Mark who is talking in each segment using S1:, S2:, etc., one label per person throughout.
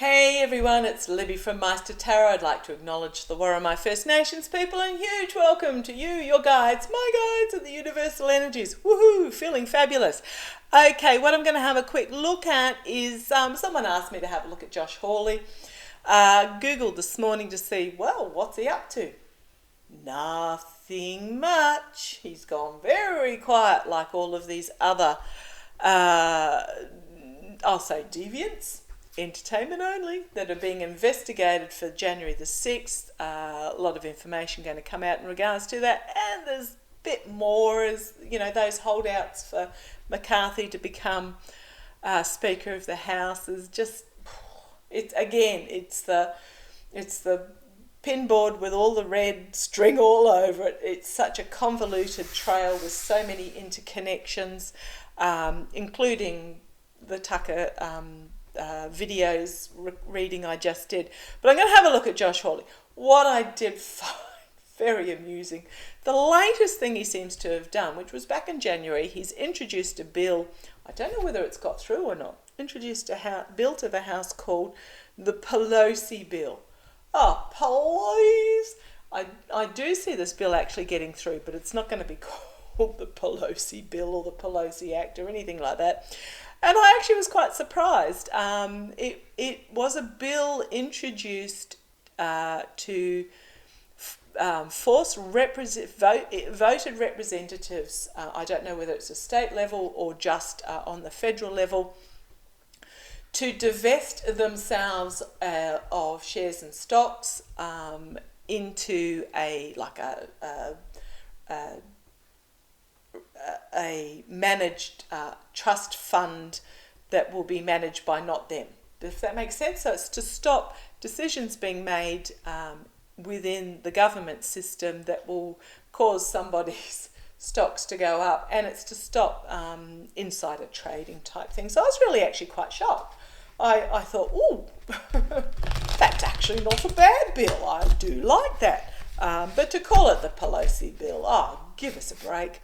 S1: Hey everyone, it's Libby from Meister Tarot. I'd like to acknowledge the Warramai First Nations people and huge welcome to you, your guides, my guides of the universal energies. Woohoo, feeling fabulous. Okay, what I'm going to have a quick look at is, someone asked me to have a look at Josh Hawley. Googled this morning to see, well, what's he up to? Nothing much. He's gone very quiet like all of these other, I'll say deviants. Entertainment only, that are being investigated for January the 6th. A lot of information going to come out in regards to that, and there's a bit more as, you know, those holdouts for McCarthy to become Speaker of the House is just, it's the pinboard with all the red string all over it. It's such a convoluted trail with so many interconnections, including the Tucker videos reading I just did. But I'm going to have a look at Josh Hawley. What I did find very amusing, the latest thing he seems to have done, which was back in January, he's introduced a bill, I don't know whether it's got through or not, introduced a bill to the House called the Pelosi Bill. Oh, please! I do see this bill actually getting through, but it's not going to be called the Pelosi Bill or the Pelosi Act or anything like that. And I actually was quite surprised. It was a bill introduced to force voted representatives, I don't know whether it's a state level or just on the federal level, to divest themselves of shares and stocks into a managed trust fund that will be managed by not them, if that makes sense. So it's to stop decisions being made within the government system that will cause somebody's stocks to go up, and it's to stop insider trading type things. So I was really actually quite shocked. I thought, ooh, that's actually not a bad bill. I do like that. But to call it the Pelosi Bill, oh, give us a break.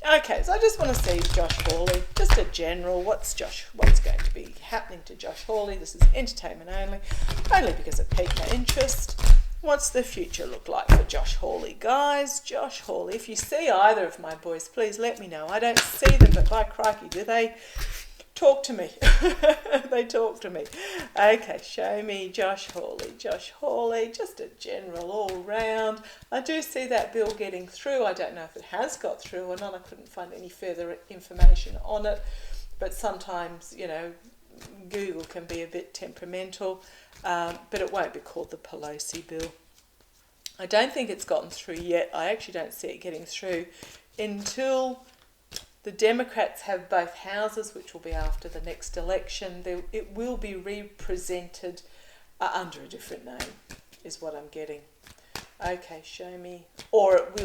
S1: Okay, so I just want to see Josh Hawley, just a general, what's going to be happening to Josh Hawley. This is entertainment only because it piqued my interest. What's the future look like for Josh Hawley, guys? Josh Hawley, if you see either of my boys, please let me know. I don't see them, but by crikey, do they talk to me? They talk to me. Okay, show me Josh Hawley. Josh Hawley, just a general all round. I do see that bill getting through. I don't know if it has got through or not. I couldn't find any further information on it. But sometimes, you know, Google can be a bit temperamental. But it won't be called the Pelosi Bill. I don't think it's gotten through yet. I actually don't see it getting through until the Democrats have both houses, which will be after the next election. It will be represented under a different name, is what I'm getting. Okay, show me. Or it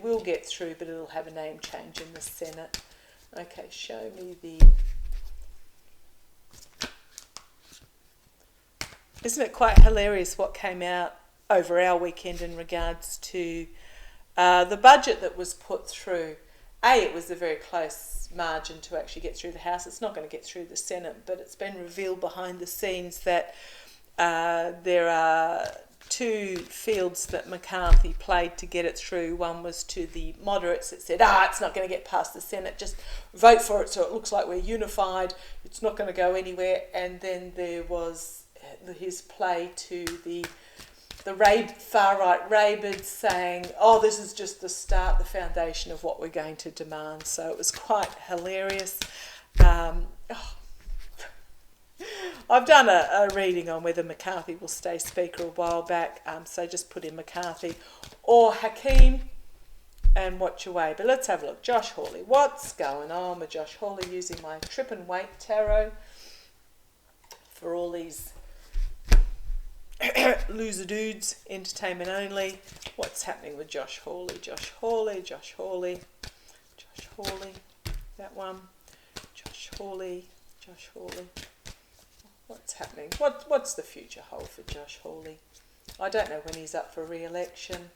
S1: will get through, but it'll have a name change in the Senate. Okay, show me the. Isn't it quite hilarious what came out over our weekend in regards to the budget that was put through? It was a very close margin to actually get through the House. It's not going to get through the Senate, but it's been revealed behind the scenes that there are two fields that McCarthy played to get it through. One was to the moderates that said, it's not going to get past the Senate, just vote for it so it looks like we're unified, it's not going to go anywhere. And then there was his play to the far-right Rabids saying, this is just the start, the foundation of what we're going to demand. So it was quite hilarious. I've done a reading on whether McCarthy will stay Speaker a while back, so just put in McCarthy or Hakeem and watch your way. But let's have a look. Josh Hawley. What's going on with Josh Hawley, using my Trip and Wait tarot for all these loser dudes, entertainment only. What's happening with Josh Hawley? Josh Hawley, Josh Hawley, Josh Hawley, that one. Josh Hawley, Josh Hawley. What's happening? What's the future hold for Josh Hawley? I don't know when he's up for re-election.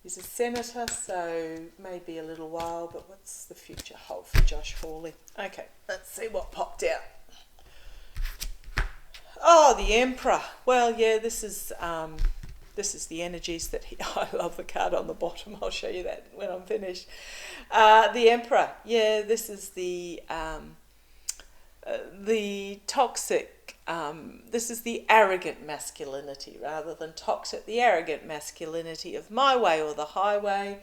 S1: He's a senator, so maybe a little while, but what's the future hold for Josh Hawley? Okay, let's see what popped out. Oh, the Emperor. Well, yeah, this is the energies that he. I love the card on the bottom. I'll show you that when I'm finished. The Emperor. Yeah, this is the toxic. This is the arrogant masculinity rather than toxic. The arrogant masculinity of my way or the highway.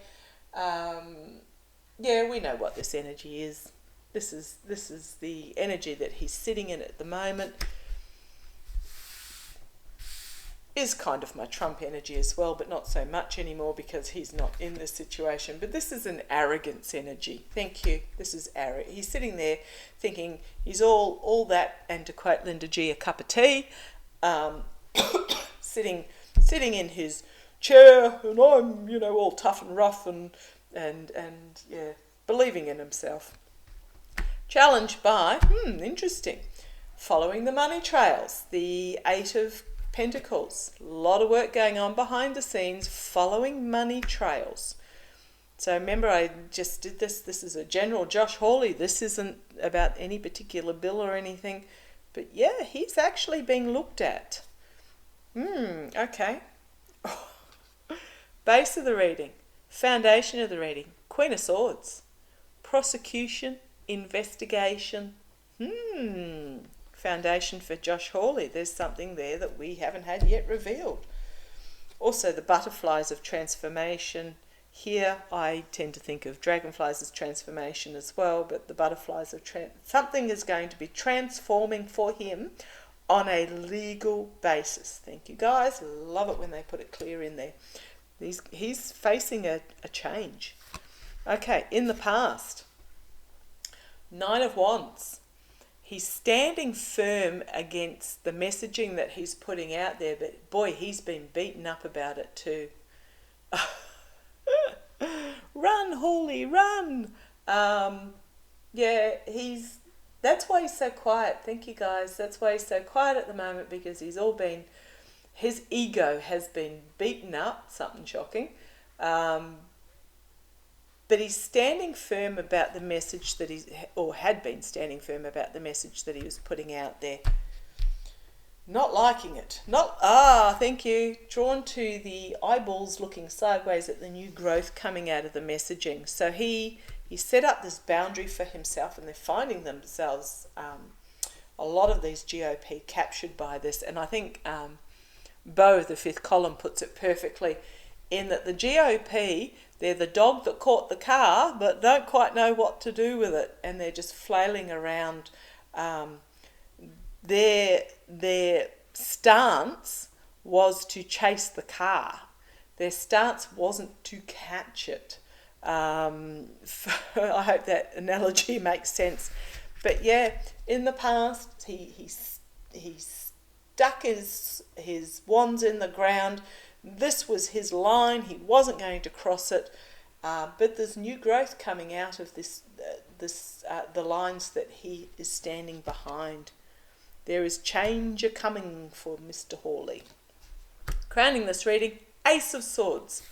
S1: Yeah, we know what this energy is. This is the energy that he's sitting in at the moment. Is kind of my Trump energy as well, but not so much anymore because he's not in this situation. But this is an arrogance energy. Thank you. This is arrogant. He's sitting there thinking he's all that, and to quote Linda G, a cup of tea, sitting in his chair, and I'm all tough and rough and yeah, believing in himself. Challenged by interesting, following the money trails, the Eight of Pentacles. A lot of work going on behind the scenes, following money trails. So remember, I just did this. This is a general Josh Hawley. This isn't about any particular bill or anything. But yeah, he's actually being looked at. Okay. Base of the reading. Foundation of the reading. Queen of Swords. Prosecution. Investigation. Foundation for Josh Hawley. There's something there that we haven't had yet revealed. Also the butterflies of transformation. Here I tend to think of dragonflies as transformation as well, but the butterflies of something is going to be transforming for him on a legal basis. Thank you guys. Love it when they put it clear in there. He's facing a change. Okay, in the past. Nine of Wands. He's standing firm against the messaging that he's putting out there, but boy, he's been beaten up about it too. Run, Hawley, run! Yeah, that's why he's so quiet. Thank you guys. That's why he's so quiet at the moment, because his ego has been beaten up, something shocking. But he's standing firm about the message that had been standing firm about the message that he was putting out there. Not liking it. Thank you. Drawn to the eyeballs looking sideways at the new growth coming out of the messaging. So he set up this boundary for himself, and they're finding themselves, a lot of these GOP captured by this. And I think Bo, the fifth column, puts it perfectly in that the GOP, they're the dog that caught the car but don't quite know what to do with it, and they're just flailing around. Their stance was to chase the car. Their stance wasn't to catch it. I hope that analogy makes sense. But yeah, in the past, he stuck his wands in the ground. This was his line. He wasn't going to cross it. But there's new growth coming out of the lines that he is standing behind. There is change a-coming for Mr. Hawley. Crowning this reading, Ace of Swords.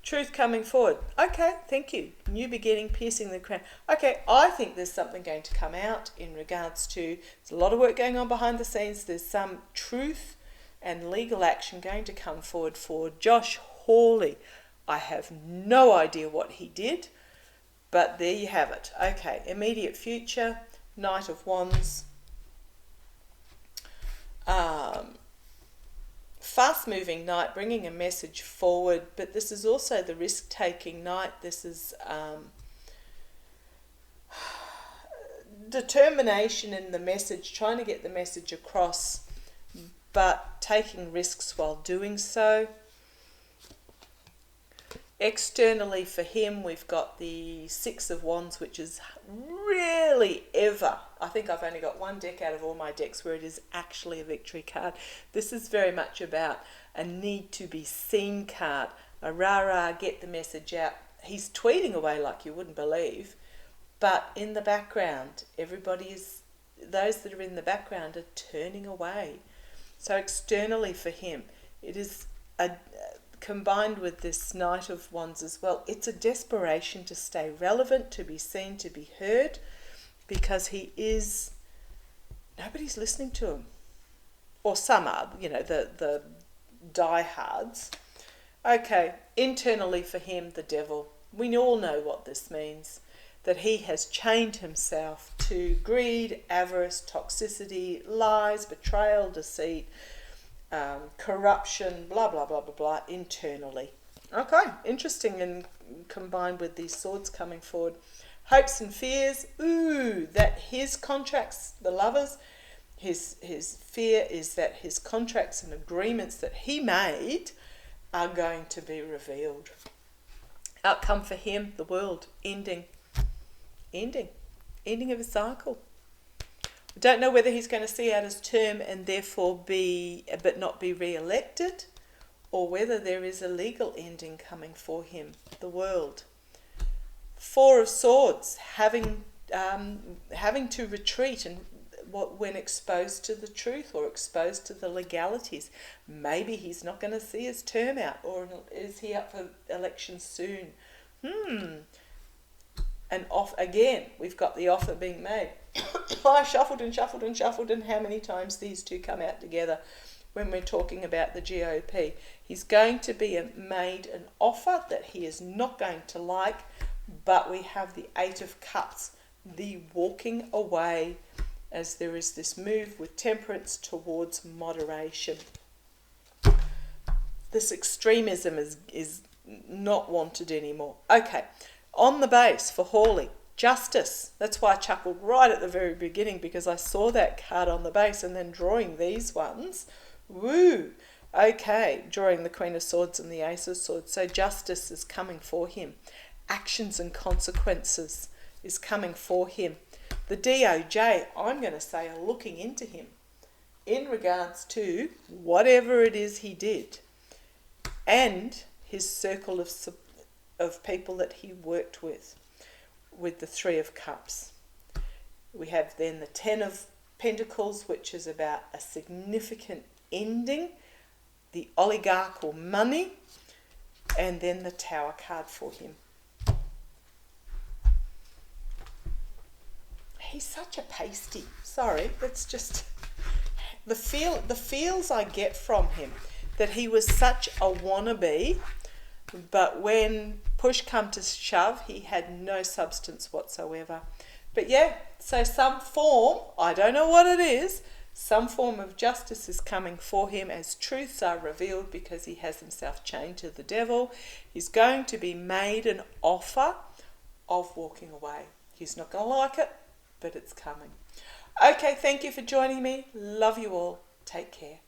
S1: Truth coming forward. Okay, thank you. New beginning, piercing the crown. Okay, I think there's something going to come out in regards to, there's a lot of work going on behind the scenes. There's some truth and legal action going to come forward for Josh Hawley. I have no idea what he did, but there you have it. Okay, immediate future, Knight of Wands. Fast-moving knight, bringing a message forward, but this is also the risk-taking knight. This is determination in the message, trying to get the message across, but taking risks while doing so. Externally for him, we've got the Six of Wands, which is really I think I've only got one deck out of all my decks where it is actually a victory card. This is very much about a need to be seen card, a rah-rah, get the message out. He's tweeting away like you wouldn't believe, but in the background, those that are in the background are turning away. So externally for him, it is combined with this Knight of Wands as well, it's a desperation to stay relevant, to be seen, to be heard, because nobody's listening to him. or some are, the diehards. Okay, internally for him, the devil. We all know what this means. That he has chained himself to greed, avarice, toxicity, lies, betrayal, deceit, corruption, blah, blah, blah, blah, blah, internally. Okay, interesting, and combined with these swords coming forward. Hopes and fears, that his contracts, the lovers, his fear is that his contracts and agreements that he made are going to be revealed. Outcome for him, the world, ending of a cycle. I don't know whether he's going to see out his term and therefore but not be re-elected, or whether there is a legal ending coming for him, the world. Four of Swords, having to retreat and when exposed to the truth or exposed to the legalities. Maybe he's not going to see his term out, or is he up for election soon? And off again, we've got the offer being made. I shuffled, and how many times these two come out together when we're talking about the GOP. He's going to be made an offer that he is not going to like, but we have the Eight of Cups, the walking away, as there is this move with temperance towards moderation. This extremism is not wanted anymore. Okay, on the base for Hawley, justice. That's why I chuckled right at the very beginning, because I saw that card on the base and then drawing these ones. Woo! Okay, drawing the Queen of Swords and the Ace of Swords. So justice is coming for him. Actions and consequences is coming for him. The DOJ, I'm going to say, are looking into him in regards to whatever it is he did, and his circle of people that he worked with the Three of Cups. We have then the Ten of Pentacles, which is about a significant ending, the oligarchical money, and then the Tower card for him. He's such a pasty. Sorry, that's just the feels I get from him, that he was such a wannabe, but when push come to shove, he had no substance whatsoever. But yeah, so some form, I don't know what it is, some form of justice is coming for him as truths are revealed, because he has himself chained to the devil. He's going to be made an offer of walking away. He's not going to like it, but it's coming. Okay, thank you for joining me. Love you all. Take care.